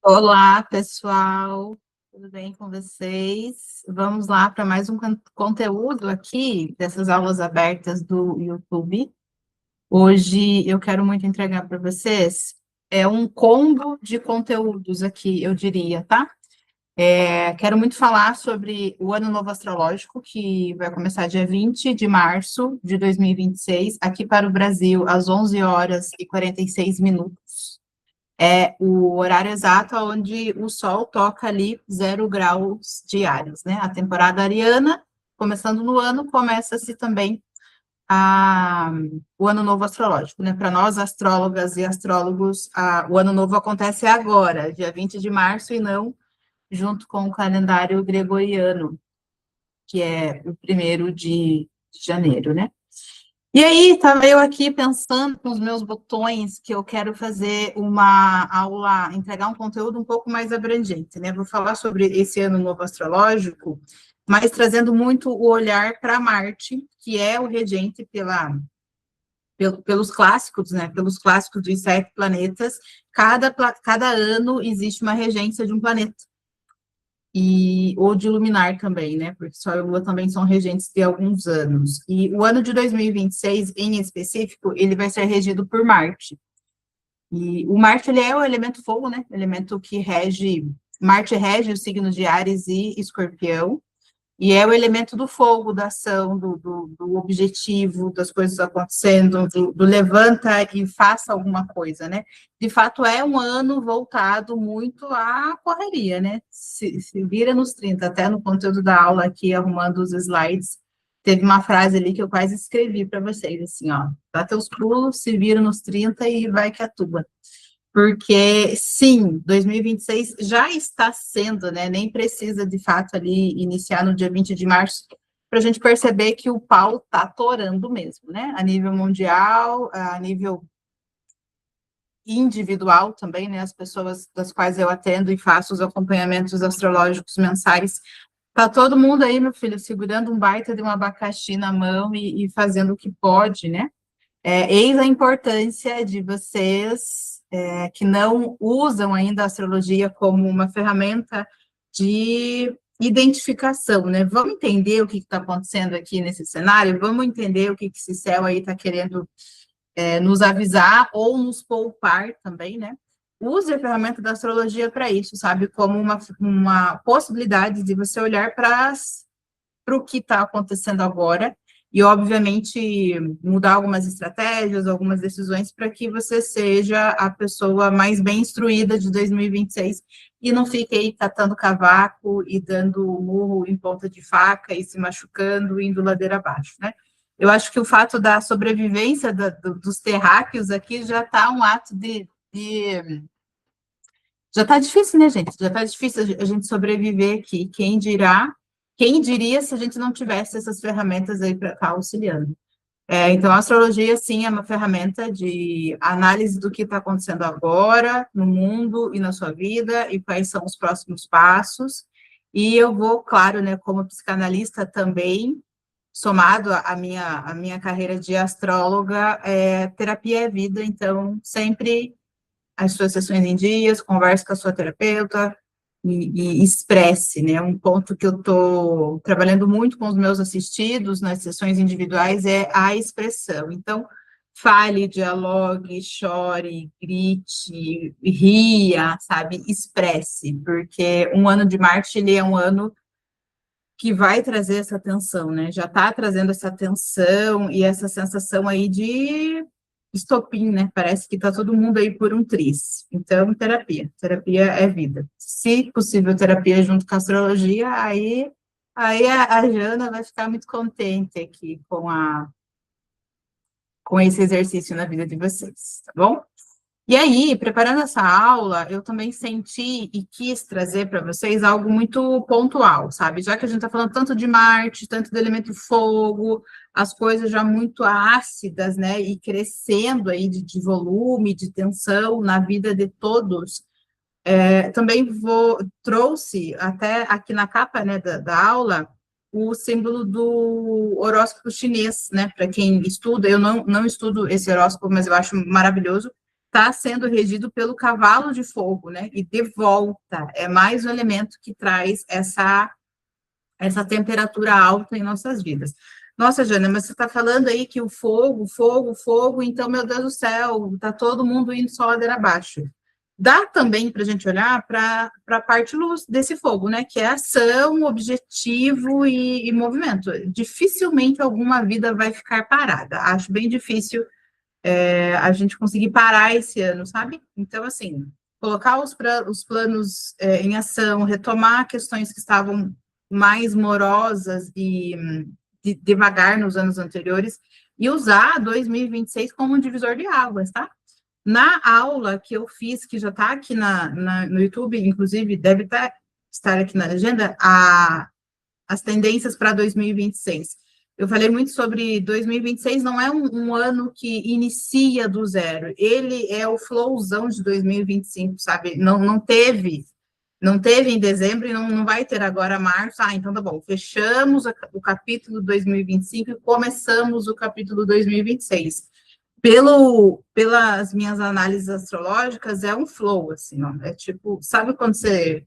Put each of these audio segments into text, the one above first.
Olá, pessoal, tudo bem com vocês? Vamos lá para mais um conteúdo aqui dessas aulas abertas do YouTube. Hoje eu quero muito entregar para vocês um combo de conteúdos aqui, eu diria, tá? Quero muito falar sobre o Ano Novo Astrológico, que vai começar dia 20 de março de 2026, aqui para o Brasil, às 11 horas e 46 minutos. É o horário exato onde o Sol toca ali 0 graus diários, né? A temporada ariana, começando no ano, começa-se também o Ano Novo Astrológico, né? Para nós, astrólogas e astrólogos, o Ano Novo acontece agora, dia 20 de março, e não junto com o calendário gregoriano, que é o 1º de janeiro, né? E aí, estava eu aqui pensando com os meus botões que eu quero fazer uma aula, entregar um conteúdo um pouco mais abrangente, né? Vou falar sobre esse ano novo astrológico, mas trazendo muito o olhar para Marte, que é o regente pelos clássicos, né? Pelos clássicos dos 7 planetas. Cada ano existe uma regência de um planeta. Ou de luminar também, né? Porque Sol e Lua também são regentes de alguns anos. E o ano de 2026, em específico, ele vai ser regido por Marte. E o Marte, ele é o elemento fogo, né? Elemento que rege... Marte rege os signos de Áries e Escorpião, e é o elemento do fogo, da ação, do objetivo, das coisas acontecendo, do levanta e faça alguma coisa, né? De fato, é um ano voltado muito à correria, né? Se vira nos 30, até no conteúdo da aula aqui, arrumando os slides, teve uma frase ali que eu quase escrevi para vocês, assim, ó, dá teus pulos, se vira nos 30 e vai que atua. Porque, sim, 2026 já está sendo, né? Nem precisa, de fato, ali iniciar no dia 20 de março, para a gente perceber que o pau está torando mesmo, né? A nível mundial, a nível individual também, né? As pessoas das quais eu atendo e faço os acompanhamentos astrológicos mensais. Tá todo mundo aí, meu filho, segurando um baita de um abacaxi na mão e fazendo o que pode, né? Eis a importância de vocês que não usam ainda a astrologia como uma ferramenta de identificação, né? Vamos entender o que está acontecendo aqui nesse cenário, vamos entender o que esse céu aí está querendo nos avisar ou nos poupar também, né? Use a ferramenta da astrologia para isso, sabe? Como uma possibilidade de você olhar para o que está acontecendo agora e, obviamente, mudar algumas estratégias, algumas decisões para que você seja a pessoa mais bem instruída de 2026 e não fique aí catando cavaco e dando murro em ponta de faca e se machucando, indo ladeira abaixo, né? Eu acho que o fato da sobrevivência dos terráqueos aqui já está um ato já está difícil, né, gente? Já está difícil a gente sobreviver aqui. Quem diria se a gente não tivesse essas ferramentas aí para estar auxiliando? Então, a astrologia, sim, é uma ferramenta de análise do que está acontecendo agora, no mundo e na sua vida, e quais são os próximos passos. E eu vou, claro, né, como psicanalista também, somado à minha carreira de astróloga, terapia é vida, então, sempre as suas sessões em dias, converse com a sua terapeuta e expresse, né? Um ponto que eu estou trabalhando muito com os meus assistidos nas sessões individuais é a expressão. Então, fale, dialogue, chore, grite, ria, sabe? Expresse, porque um ano de Marte, ele é um ano que vai trazer essa tensão, né? Já está trazendo essa tensão e essa sensação aí de estopim, né? Parece que está todo mundo aí por um triz. Então, terapia é vida. Se possível, terapia junto com a astrologia, aí a Jana vai ficar muito contente aqui com esse exercício na vida de vocês, tá bom? E aí, preparando essa aula, eu também senti e quis trazer para vocês algo muito pontual, sabe? Já que a gente está falando tanto de Marte, tanto do elemento fogo, as coisas já muito ácidas, né? E crescendo aí de volume, de tensão na vida de todos. Também trouxe até aqui na capa, né, da aula o símbolo do horóscopo chinês, né? Para quem estuda, eu não estudo esse horóscopo, mas eu acho maravilhoso. está sendo regido pelo cavalo de fogo, né? E de volta, é mais um elemento que traz essa temperatura alta em nossas vidas. Nossa, Jana, mas você está falando aí que o fogo, fogo, fogo, então, meu Deus do céu, está todo mundo indo só ladeira abaixo. Dá também para a gente olhar para a parte luz desse fogo, né? Que é ação, objetivo e movimento. Dificilmente alguma vida vai ficar parada. Acho bem difícil a gente conseguir parar esse ano, sabe? Então, assim, colocar os planos em ação, retomar questões que estavam mais morosas e devagar nos anos anteriores, e usar 2026 como um divisor de águas, tá? Na aula que eu fiz, que já está aqui no YouTube, inclusive, deve estar aqui na legenda, as tendências para 2026. Eu falei muito sobre 2026, não é um ano que inicia do zero, ele é o flowzão de 2025, sabe? Não teve em dezembro e não vai ter agora março. Então tá bom, fechamos o capítulo 2025 e começamos o capítulo 2026. Pelas minhas análises astrológicas, é um flow, assim, ó. É tipo, sabe quando você,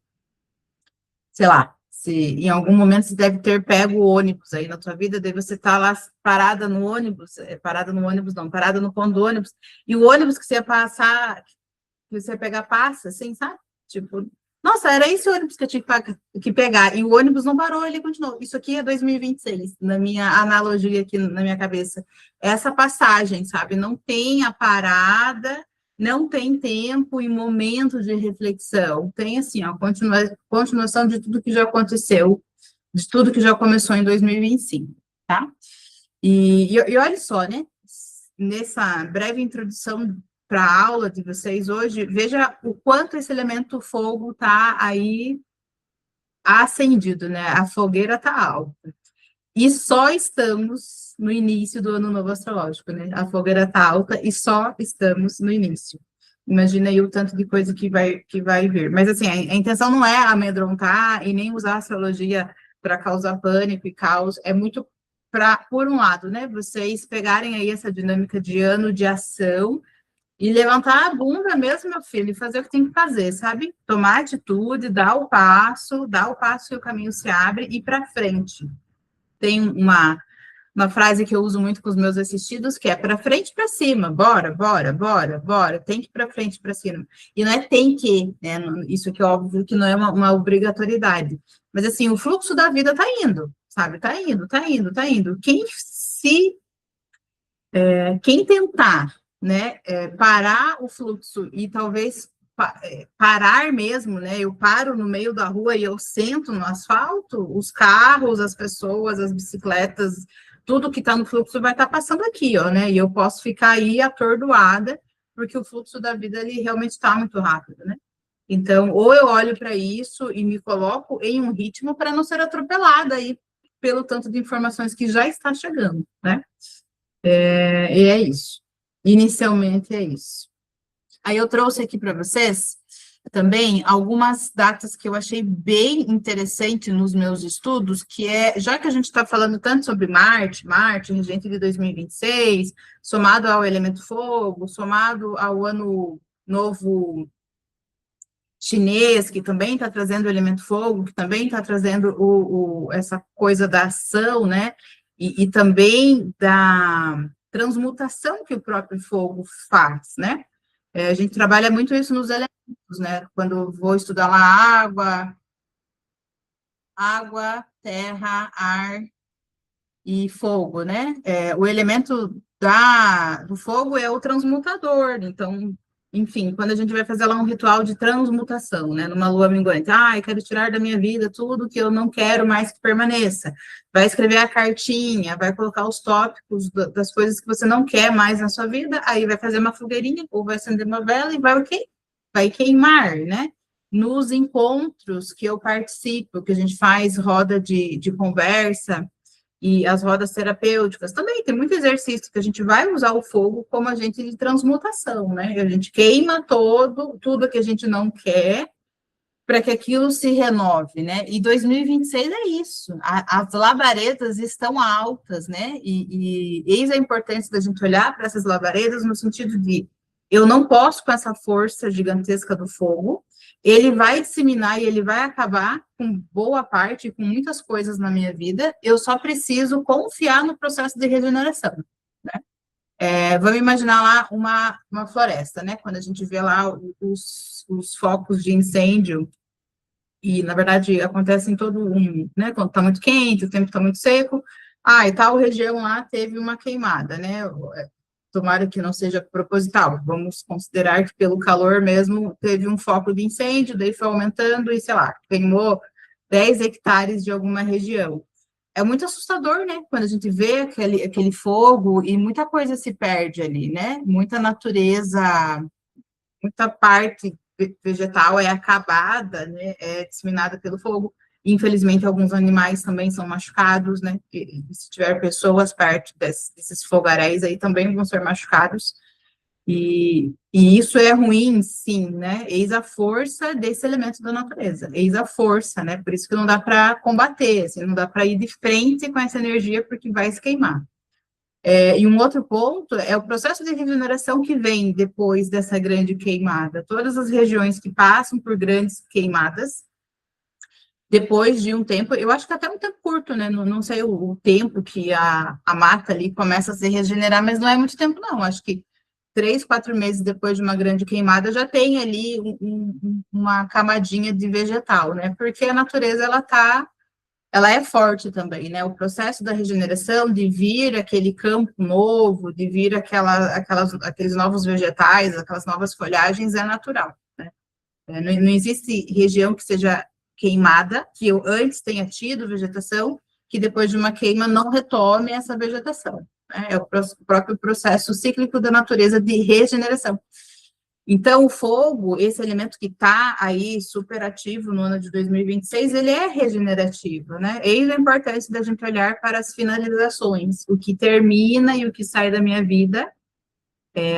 sei lá, se em algum momento você deve ter pego o ônibus aí na tua vida, daí você tá lá parada no ônibus, parada no ponto do ônibus, e o ônibus que você ia passar, que você ia pegar, passa, assim, sabe? Tipo, nossa, era esse ônibus que eu tinha que pegar, e o ônibus não parou, ele continuou. Isso aqui é 2026, na minha analogia aqui na minha cabeça. Essa passagem, sabe? Não tem a parada, não tem tempo e momento de reflexão. Tem, assim, a continuação de tudo que já aconteceu, de tudo que já começou em 2025, tá? E olha só, né? Nessa breve introdução para a aula de vocês hoje, veja o quanto esse elemento fogo está aí acendido, né? A fogueira está alta. E só estamos no início do ano novo astrológico, né? A fogueira está alta e só estamos no início. Imagina aí o tanto de coisa que vai vir. Mas, assim, a intenção não é amedrontar e nem usar a astrologia para causar pânico e caos. É muito por um lado, né? Vocês pegarem aí essa dinâmica de ano de ação e levantar a bunda mesmo, meu filho, e fazer o que tem que fazer, sabe? Tomar atitude, dar o passo e o caminho se abre e ir para frente. Tem uma frase que eu uso muito com os meus assistidos, que é para frente e para cima, bora, bora, bora, bora, tem que ir para frente e para cima. E não é tem que, né? Isso aqui é óbvio que não é uma obrigatoriedade. Mas assim, o fluxo da vida está indo, sabe? Está indo, está indo, está indo. Quem tentar, né, parar o fluxo e talvez parar mesmo, né? Eu paro no meio da rua e eu sento no asfalto, os carros, as pessoas, as bicicletas, tudo que está no fluxo vai estar passando aqui, ó, né? E eu posso ficar aí atordoada, porque o fluxo da vida ele realmente está muito rápido, né? Então, ou eu olho para isso e me coloco em um ritmo para não ser atropelada aí pelo tanto de informações que já está chegando, né? E é isso. Inicialmente é isso. Aí eu trouxe aqui para vocês também algumas datas que eu achei bem interessante nos meus estudos, que já que a gente está falando tanto sobre Marte, regente de 2026, somado ao elemento fogo, somado ao ano novo chinês, que também está trazendo o elemento fogo, que também está trazendo essa coisa da ação, né? E também da transmutação que o próprio fogo faz, né? A gente trabalha muito isso nos elementos, né? Quando vou estudar lá água, terra, ar e fogo, né? O elemento do fogo é o transmutador, então, enfim, quando a gente vai fazer lá um ritual de transmutação, né, numa lua minguante, eu quero tirar da minha vida tudo que eu não quero mais que permaneça, vai escrever a cartinha, vai colocar os tópicos das coisas que você não quer mais na sua vida, aí vai fazer uma fogueirinha, ou vai acender uma vela e vai queimar, né? Nos encontros que eu participo, que a gente faz roda de conversa, e as rodas terapêuticas também, tem muito exercício que a gente vai usar o fogo como agente de transmutação, né? A gente queima tudo que a gente não quer, para que aquilo se renove, né? E 2026 é isso, as labaredas estão altas, né? E eis a importância da gente olhar para essas labaredas no sentido de eu não posso com essa força gigantesca do fogo, ele vai disseminar e ele vai acabar com boa parte, com muitas coisas na minha vida, eu só preciso confiar no processo de regeneração, né? Vamos imaginar lá uma floresta, né? Quando a gente vê lá os focos de incêndio, e na verdade acontece em todo um, né? Quando está muito quente, o tempo está muito seco, e tal região lá teve uma queimada, né? Tomara que não seja proposital, vamos considerar que pelo calor mesmo teve um foco de incêndio, daí foi aumentando e, sei lá, queimou 10 hectares de alguma região. É muito assustador, né? Quando a gente vê aquele fogo e muita coisa se perde ali, né? Muita natureza, muita parte vegetal é acabada, né? É disseminada pelo fogo. Infelizmente, alguns animais também são machucados, né? E se tiver pessoas perto desses fogaréis aí também vão ser machucados. E isso é ruim, sim, né? Eis a força desse elemento da natureza, eis a força, né? Por isso que não dá para combater, assim, não dá para ir de frente com essa energia, porque vai se queimar. E um outro ponto é o processo de regeneração que vem depois dessa grande queimada. Todas as regiões que passam por grandes queimadas, depois de um tempo, eu acho que até um tempo curto, né? Não sei o tempo que a mata ali começa a se regenerar, mas não é muito tempo, não. Acho que 3, 4 meses depois de uma grande queimada já tem ali uma camadinha de vegetal, né? Porque a natureza ela é forte também, né? O processo da regeneração, de vir aquele campo novo, de vir aqueles novos vegetais, aquelas novas folhagens, é natural, né? Não existe região que seja queimada, que eu antes tenha tido vegetação, que depois de uma queima não retome essa vegetação, né? É o próprio processo cíclico da natureza de regeneração. Então, o fogo, esse elemento que está aí super ativo no ano de 2026, ele é regenerativo, né? Eis a importância da gente olhar para as finalizações, o que termina e o que sai da minha vida,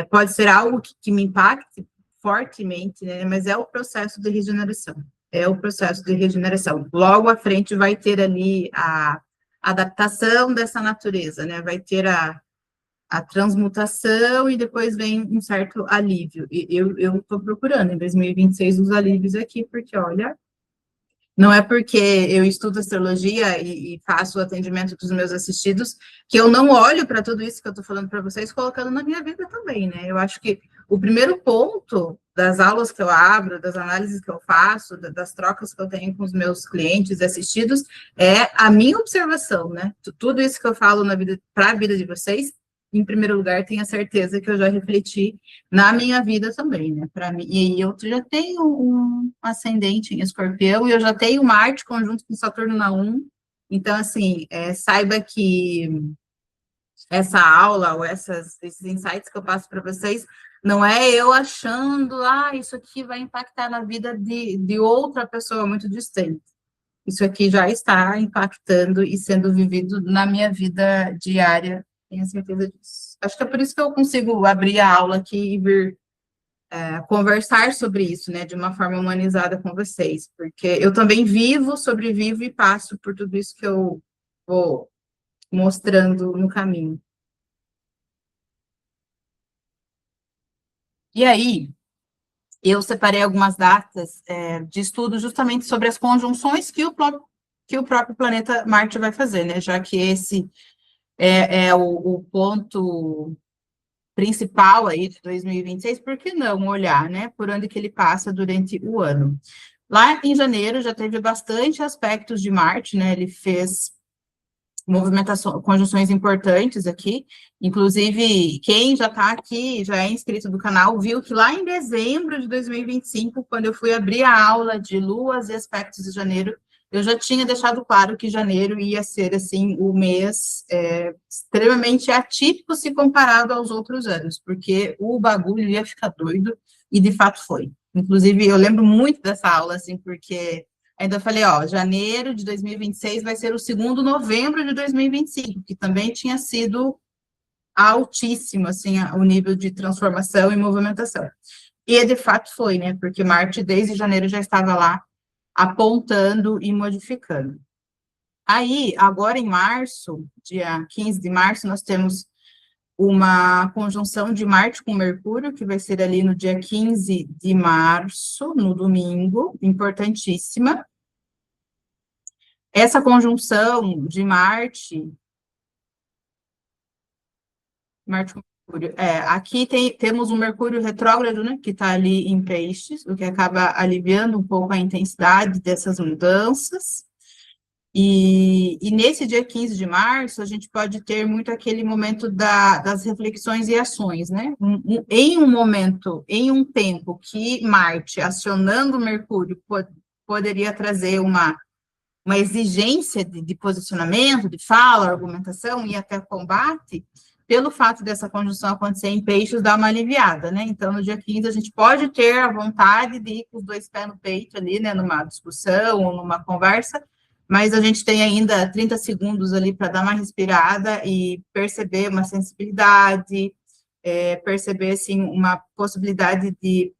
pode ser algo que me impacte fortemente, né? Mas é o processo de regeneração, é o processo de regeneração. Logo à frente vai ter ali a adaptação dessa natureza, né? Vai ter a transmutação e depois vem um certo alívio. E eu estou procurando em 2026 os alívios aqui, porque, olha, não é porque eu estudo astrologia e faço o atendimento dos meus assistidos que eu não olho para tudo isso que eu estou falando para vocês, colocando na minha vida também, né? Eu acho que o primeiro ponto das aulas que eu abro, das análises que eu faço, das trocas que eu tenho com os meus clientes e assistidos, é a minha observação, né? Tudo isso que eu falo na vida, para a vida de vocês, em primeiro lugar, tenha certeza que eu já refleti na minha vida também, né? Para mim, e eu já tenho um ascendente em Escorpião e eu já tenho Marte conjunto com Saturno na 1. Então, assim, saiba que essa aula ou esses insights que eu passo para vocês não é eu achando, isso aqui vai impactar na vida de outra pessoa muito distante. Isso aqui já está impactando e sendo vivido na minha vida diária, tenho certeza disso. Acho que é por isso que eu consigo abrir a aula aqui e vir conversar sobre isso, né, de uma forma humanizada com vocês, porque eu também vivo, sobrevivo e passo por tudo isso que eu vou mostrando no caminho. E aí, eu separei algumas datas de estudo justamente sobre as conjunções que o próprio planeta Marte vai fazer, né, já que esse é o ponto principal aí de 2026, por que não olhar, né, por onde que ele passa durante o ano? Lá em janeiro já teve bastante aspectos de Marte, né, ele fez movimentações, conjunções importantes aqui, inclusive quem já está aqui, já é inscrito do canal, viu que lá em dezembro de 2025, quando eu fui abrir a aula de luas e aspectos de janeiro, eu já tinha deixado claro que janeiro ia ser, assim, o mês extremamente atípico se comparado aos outros anos, porque o bagulho ia ficar doido, e de fato foi. Inclusive, eu lembro muito dessa aula, assim, porque ainda falei, janeiro de 2026 vai ser o segundo novembro de 2025, que também tinha sido altíssimo, assim, o nível de transformação e movimentação. E, de fato, foi, né, porque Marte, desde janeiro, já estava lá apontando e modificando. Aí, agora em março, dia 15 de março, nós temos uma conjunção de Marte com Mercúrio, que vai ser ali no dia 15 de março, no domingo, importantíssima. Essa conjunção de Marte com Mercúrio, aqui temos o Mercúrio retrógrado, né, que está ali em Peixes, o que acaba aliviando um pouco a intensidade dessas mudanças. E nesse dia 15 de março, a gente pode ter muito aquele momento das reflexões e ações, né? Em um momento, em um tempo que Marte, acionando Mercúrio, poderia trazer uma exigência de posicionamento, de fala, argumentação e até combate, pelo fato dessa conjunção acontecer em Peixes, dá uma aliviada, né? Então, no dia 15, a gente pode ter a vontade de ir com os dois pés no peito ali, né, numa discussão ou numa conversa, mas a gente tem ainda 30 segundos ali para dar uma respirada e perceber uma sensibilidade, perceber, assim, uma possibilidade de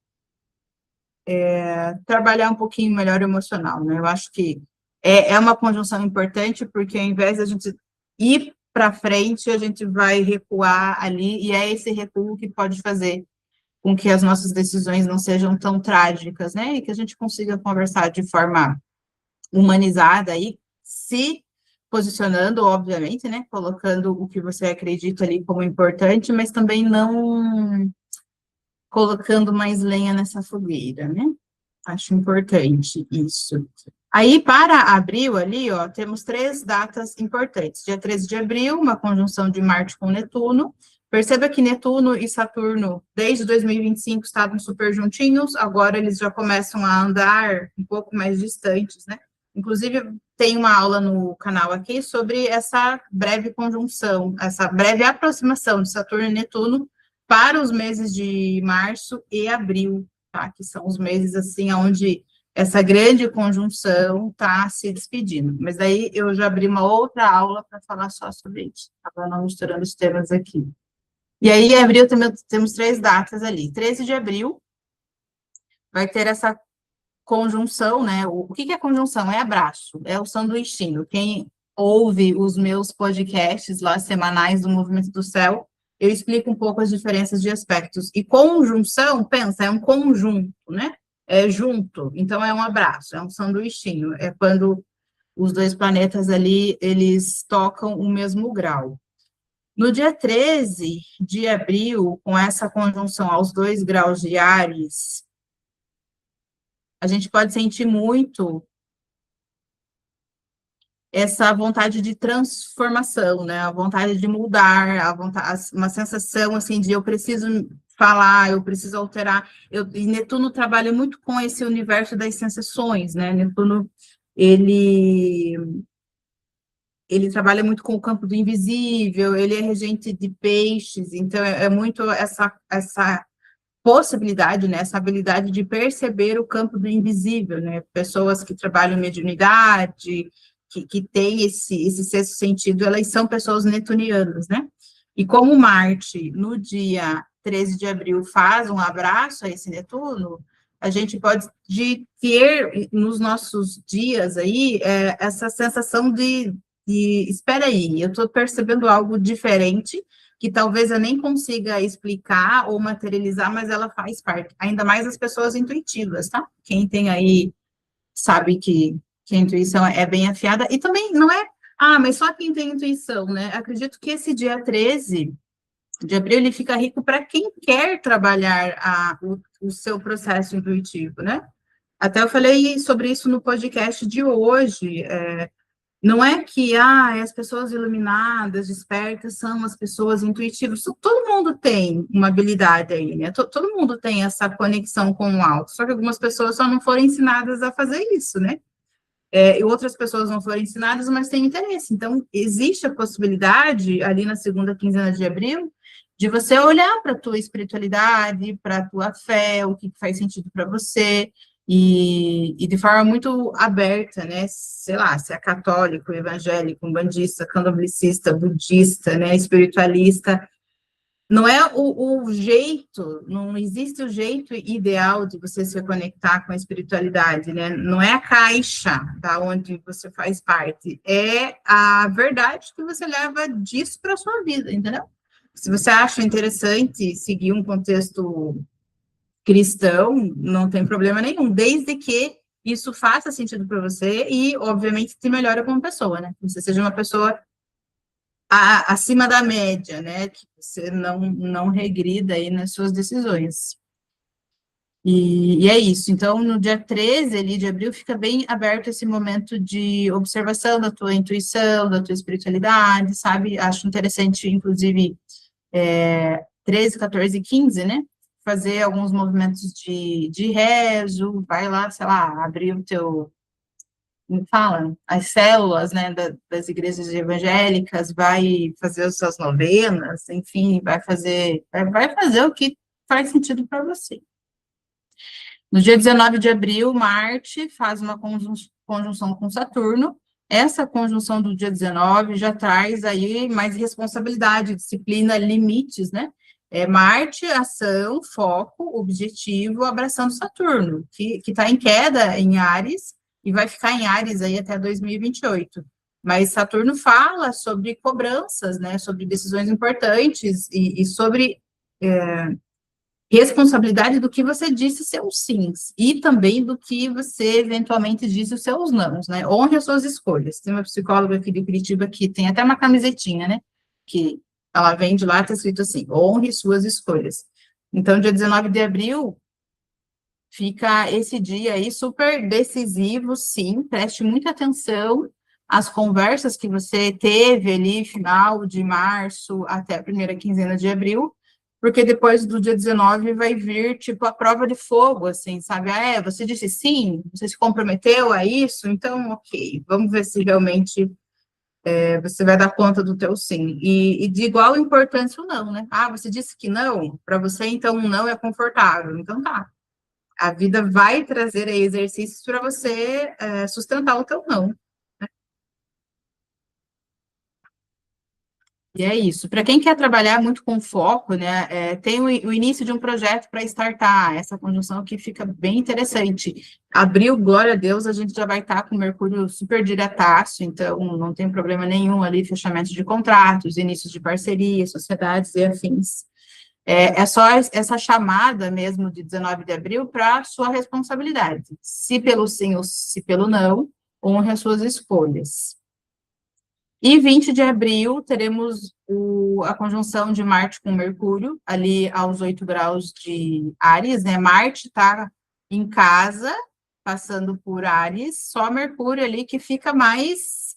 trabalhar um pouquinho melhor o emocional, né? Eu acho que é uma conjunção importante, porque ao invés de a gente ir para frente, a gente vai recuar ali, e é esse recuo que pode fazer com que as nossas decisões não sejam tão trágicas, né? E que a gente consiga conversar de forma humanizada aí, se posicionando, obviamente, né, colocando o que você acredita ali como importante, mas também não colocando mais lenha nessa fogueira, né? Acho importante isso. Aí, para abril, ali, ó, temos 3 datas importantes. Dia 13 de abril, uma conjunção de Marte com Netuno. Perceba que Netuno e Saturno, desde 2025, estavam super juntinhos, agora eles já começam a andar um pouco mais distantes, né? Inclusive, tem uma aula no canal aqui sobre essa breve conjunção, essa breve aproximação de Saturno e Netuno para os meses de março e abril, tá? Que são os meses, assim, onde essa grande conjunção está se despedindo. Mas daí eu já abri uma outra aula para falar só sobre isso, estava não misturando os temas aqui. E aí, em abril, também temos 3 datas ali. 13 de abril vai ter essa conjunção, né? O que é conjunção? É abraço, é o sanduichinho. Quem ouve os meus podcasts lá semanais do Movimento do Céu, eu explico um pouco as diferenças de aspectos. E conjunção, pensa, é um conjunto, né? É junto, então é um abraço, é um sanduichinho. É quando os 2 planetas ali, eles tocam o mesmo grau. No dia 13 de abril, com essa conjunção aos 2 graus de Áries, a gente pode sentir muito essa vontade de transformação, né? A vontade de mudar, uma sensação assim de eu preciso falar, eu preciso alterar. E Netuno trabalha muito com esse universo das sensações, né? Netuno, ele trabalha muito com o campo do invisível, ele é regente de peixes, então é muito essa possibilidade, né, essa habilidade de perceber o campo do invisível, né, pessoas que trabalham em mediunidade, que têm esse sexto sentido, elas são pessoas netunianas, né, e como Marte, no dia 13 de abril, faz um abraço a esse Netuno, a gente pode ter nos nossos dias aí essa sensação de espera aí, eu estou percebendo algo diferente, que talvez eu nem consiga explicar ou materializar, mas ela faz parte. Ainda mais as pessoas intuitivas, tá? Quem tem aí sabe que a intuição é bem afiada. E também não é, mas só quem tem intuição, né? Acredito que esse dia 13 de abril, ele fica rico para quem quer trabalhar o seu processo intuitivo, né? Até eu falei sobre isso no podcast de hoje, não é que as pessoas iluminadas, despertas, são as pessoas intuitivas. Todo mundo tem uma habilidade aí, né? Todo mundo tem essa conexão com o alto, só que algumas pessoas só não foram ensinadas a fazer isso, né? E outras pessoas não foram ensinadas, mas têm interesse. Então, existe a possibilidade, ali na segunda quinzena de abril, de você olhar para a tua espiritualidade, para a tua fé, o que faz sentido para você, e de forma muito aberta, né? Sei lá, se é católico, evangélico, umbandista, candomblessista, budista, né? Espiritualista. Não é o jeito, não existe o jeito ideal de você se conectar com a espiritualidade, né? Não é a caixa da onde você faz parte, é a verdade que você leva disso para a sua vida, entendeu? Se você acha interessante seguir um contexto cristão, não tem problema nenhum, desde que isso faça sentido para você e, obviamente, te melhore como pessoa, né? Que você seja uma pessoa acima da média, né? Que você não regrida aí nas suas decisões. E é isso. Então, no dia 13 ali de abril, fica bem aberto esse momento de observação da tua intuição, da tua espiritualidade, sabe? Acho interessante, inclusive, 13, 14 e 15, né? Fazer alguns movimentos de rezo, vai lá, sei lá, abrir o teu, como fala, as células, né, das igrejas evangélicas, vai fazer as suas novenas, enfim, vai fazer o que faz sentido para você. No dia 19 de abril, Marte faz uma conjunção com Saturno. Essa conjunção do dia 19 já traz aí mais responsabilidade, disciplina, limites, né? Marte, ação, foco, objetivo, abraçando Saturno, que está em queda em Áries e vai ficar em Áries aí até 2028. Mas Saturno fala sobre cobranças, né? Sobre decisões importantes e sobre responsabilidade do que você disse seus sims, e também do que você eventualmente disse os seus nãos, né? Honre as suas escolhas. Tem uma psicóloga aqui de Curitiba que tem até uma camisetinha, né? Que ela vende lá, está escrito assim, honre suas escolhas. Então, dia 19 de abril, fica esse dia aí super decisivo, sim, preste muita atenção às conversas que você teve ali, final de março até a primeira quinzena de abril, porque depois do dia 19 vai vir, tipo, a prova de fogo, assim, sabe? Você disse sim, você se comprometeu a isso, então, ok, vamos ver se realmente você vai dar conta do teu sim. E de igual importância o não, né? Você disse que não, para você, então, um não é confortável, então tá. A vida vai trazer aí exercícios para você sustentar o teu não. E é isso. Para quem quer trabalhar muito com foco, né, tem o início de um projeto para startar, essa conjunção que fica bem interessante. Abril, glória a Deus, a gente já vai estar com o Mercúrio super diretaço, então não tem problema nenhum ali, fechamento de contratos, início de parceria, sociedades e afins. É só essa chamada mesmo de 19 de abril para sua responsabilidade. Se pelo sim ou se pelo não, honre as suas escolhas. E 20 de abril, teremos a conjunção de Marte com Mercúrio, ali aos 8 graus de Áries, né? Marte está em casa, passando por Áries, só Mercúrio ali que fica mais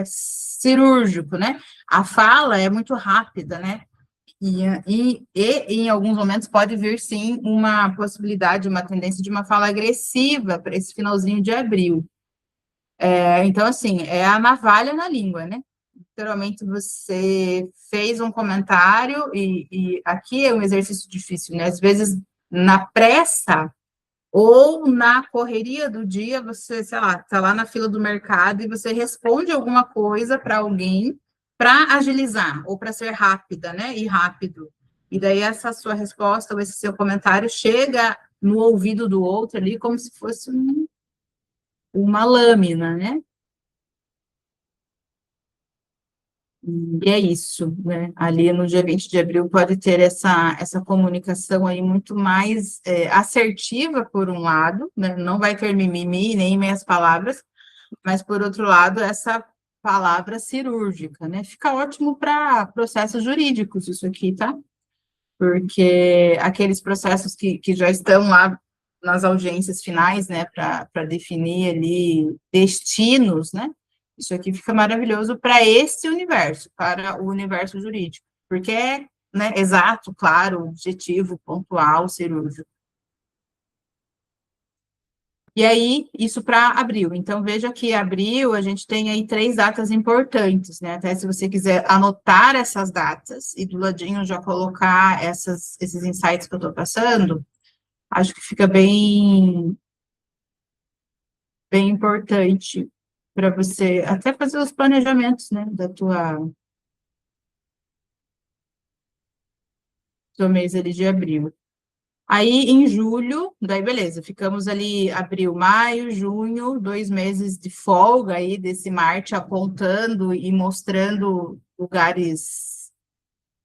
cirúrgico, né? A fala é muito rápida, né? E em alguns momentos pode vir, sim, uma possibilidade, uma tendência de uma fala agressiva para esse finalzinho de abril. Então, assim, é a navalha na língua, né? Literalmente, você fez um comentário, e aqui é um exercício difícil, né? Às vezes, na pressa ou na correria do dia, você, sei lá, está lá na fila do mercado e você responde alguma coisa para alguém para agilizar ou para ser rápida, né? E rápido. E daí essa sua resposta ou esse seu comentário chega no ouvido do outro ali como se fosse uma lâmina, né? E é isso, né? Ali no dia 20 de abril pode ter essa comunicação aí muito mais assertiva, por um lado, né? Não vai ter mimimi, nem meias palavras, mas, por outro lado, essa palavra cirúrgica, né? Fica ótimo para processos jurídicos isso aqui, tá? Porque aqueles processos que já estão lá nas audiências finais, né, para definir ali destinos, né? Isso aqui fica maravilhoso para esse universo, para o universo jurídico, porque é, né, exato, claro, objetivo, pontual, cirúrgico. E aí, isso para abril. Então, veja que abril a gente tem aí 3 datas importantes, né? Até se você quiser anotar essas datas e do ladinho já colocar esses insights que eu estou passando, acho que fica bem importante para você até fazer os planejamentos, né, do mês ali de abril. Aí, em julho, daí beleza, ficamos ali abril, maio, junho, 2 meses de folga aí desse Marte apontando e mostrando lugares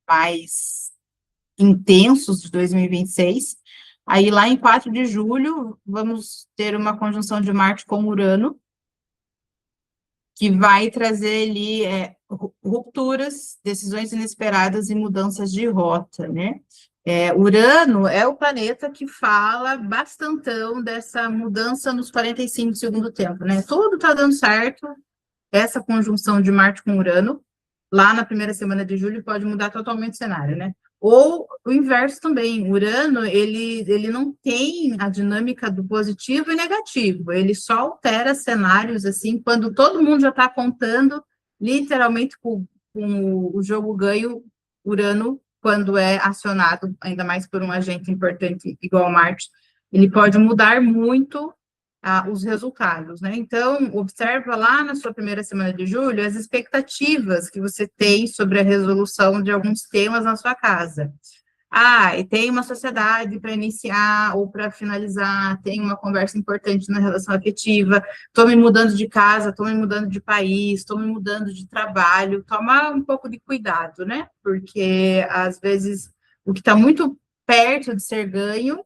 mais intensos de 2026. Aí, lá em 4 de julho, vamos ter uma conjunção de Marte com Urano, que vai trazer ali rupturas, decisões inesperadas e mudanças de rota, né? Urano é o planeta que fala bastantão dessa mudança nos 45 do segundo tempo, né? Tudo está dando certo, essa conjunção de Marte com Urano, lá na primeira semana de julho, pode mudar totalmente o cenário, né? Ou o inverso também, Urano, ele não tem a dinâmica do positivo e negativo, ele só altera cenários, assim, quando todo mundo já está contando, literalmente, com o jogo ganho, Urano, quando é acionado, ainda mais por um agente importante igual Marte, ele pode mudar muito os resultados, né? Então, observa lá na sua primeira semana de julho as expectativas que você tem sobre a resolução de alguns temas na sua casa. E tem uma sociedade para iniciar ou para finalizar, tem uma conversa importante na relação afetiva, estou me mudando de casa, estou me mudando de país, estou me mudando de trabalho, toma um pouco de cuidado, né? Porque, às vezes, o que está muito perto de ser ganho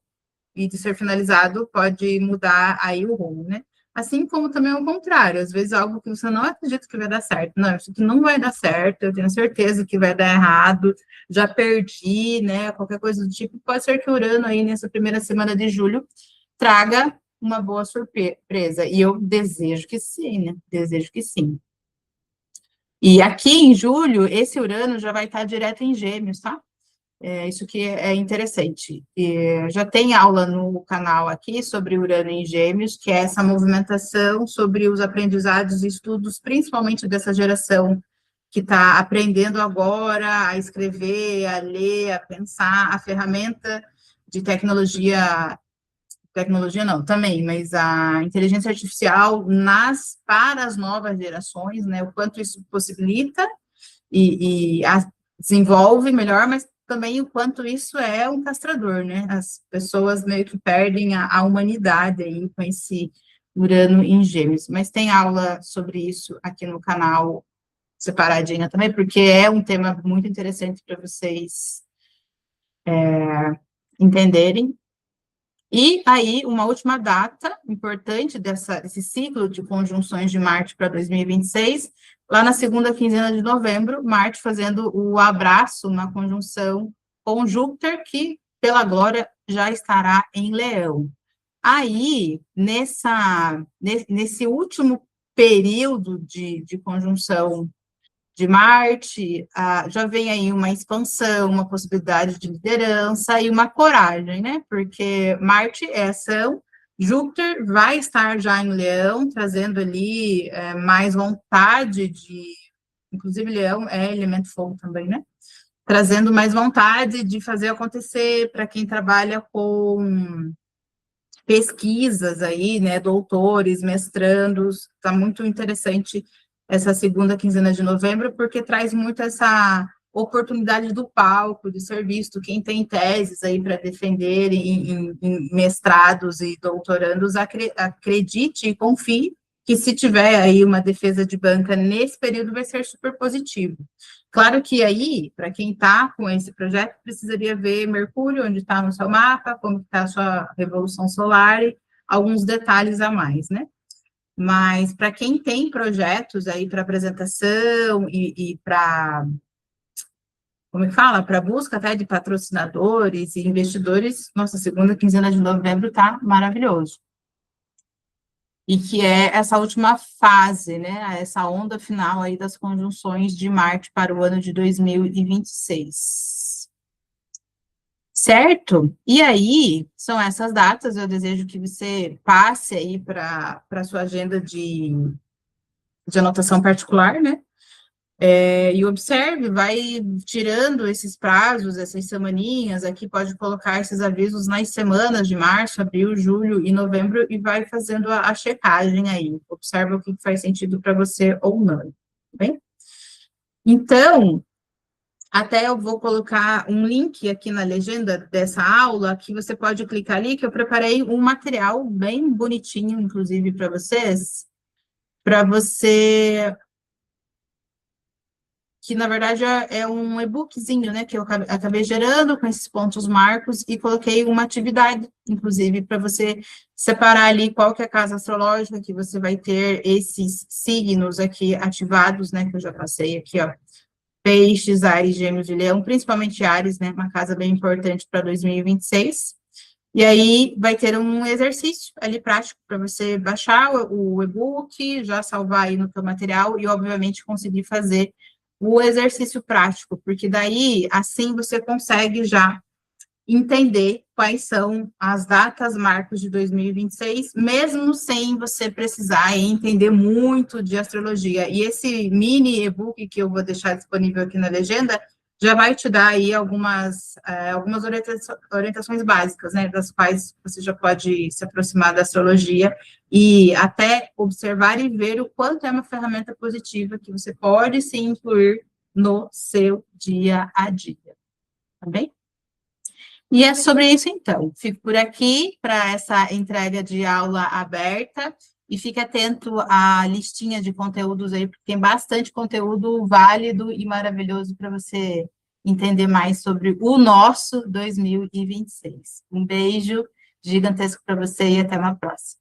e de ser finalizado pode mudar aí o rumo, né? Assim como também o contrário, às vezes algo que você não acredita que vai dar certo. Não, isso aqui não vai dar certo, eu tenho certeza que vai dar errado, já perdi, né? Qualquer coisa do tipo. Pode ser que o Urano aí nessa primeira semana de julho traga uma boa surpresa. E eu desejo que sim, né? Desejo que sim. E aqui em julho, esse Urano já vai estar direto em Gêmeos, tá? Isso que é interessante. Já tem aula no canal aqui sobre Urano em Gêmeos, que é essa movimentação sobre os aprendizados e estudos, principalmente dessa geração que está aprendendo agora a escrever, a ler, a pensar, a ferramenta de tecnologia não, também, mas a inteligência artificial para as novas gerações, né, o quanto isso possibilita e desenvolve melhor, mas também o quanto isso é um castrador, né? As pessoas meio que perdem a humanidade aí com esse Urano em Gêmeos. Mas tem aula sobre isso aqui no canal separadinha também, porque é um tema muito interessante para vocês entenderem. E aí, uma última data importante desse ciclo de conjunções de Marte para 2026, lá na segunda quinzena de novembro, Marte fazendo o abraço, uma conjunção com Júpiter, que, pela glória, já estará em Leão. Aí, nesse último período de conjunção de Marte, já vem aí uma expansão, uma possibilidade de liderança e uma coragem, né? Porque Marte é ação, Júpiter vai estar já em Leão, trazendo ali mais vontade inclusive Leão é elemento fogo também, né? Trazendo mais vontade de fazer acontecer para quem trabalha com pesquisas aí, né, doutores, mestrandos, está muito interessante essa segunda quinzena de novembro, porque traz muito essa oportunidade do palco, de ser visto, quem tem teses aí para defender em mestrados e doutorandos, acredite e confie que se tiver aí uma defesa de banca nesse período vai ser super positivo. Claro que aí, para quem está com esse projeto, precisaria ver Mercúrio, onde está no seu mapa, como está a sua revolução solar, e alguns detalhes a mais, né? Mas para quem tem projetos aí para apresentação e para, como é que fala? Para busca até de patrocinadores e investidores, nossa, segunda quinzena de novembro está maravilhoso. E que é essa última fase, né, essa onda final aí das conjunções de Marte para o ano de 2026. Certo? E aí, são essas datas, eu desejo que você passe aí para a sua agenda de anotação particular, né, e observe, vai tirando esses prazos, essas semaninhas, aqui pode colocar esses avisos nas semanas de março, abril, julho e novembro, e vai fazendo a checagem aí, observa o que faz sentido para você ou não, tá bem? Então, até eu vou colocar um link aqui na legenda dessa aula, que você pode clicar ali, que eu preparei um material bem bonitinho, inclusive, para você que na verdade é um e-bookzinho, né, que eu acabei gerando com esses pontos marcos e coloquei uma atividade, inclusive, para você separar ali qual que é a casa astrológica que você vai ter esses signos aqui ativados, né, que eu já passei aqui, ó, Peixes, Áries, Gêmeos e Leão, principalmente Áries, né, uma casa bem importante para 2026. E aí vai ter um exercício ali prático para você baixar o e-book, já salvar aí no teu material e, obviamente, conseguir fazer o exercício prático, porque daí, assim, você consegue já entender quais são as datas marcos de 2026, mesmo sem você precisar entender muito de astrologia. E esse mini e-book que eu vou deixar disponível aqui na legenda já vai te dar aí algumas orientações básicas, né, das quais você já pode se aproximar da astrologia e até observar e ver o quanto é uma ferramenta positiva que você pode se incluir no seu dia a dia, tá bem? E é sobre isso, então. Fico por aqui para essa entrega de aula aberta e fique atento à listinha de conteúdos aí, porque tem bastante conteúdo válido e maravilhoso para você entender mais sobre o nosso 2026. Um beijo gigantesco para você e até uma próxima.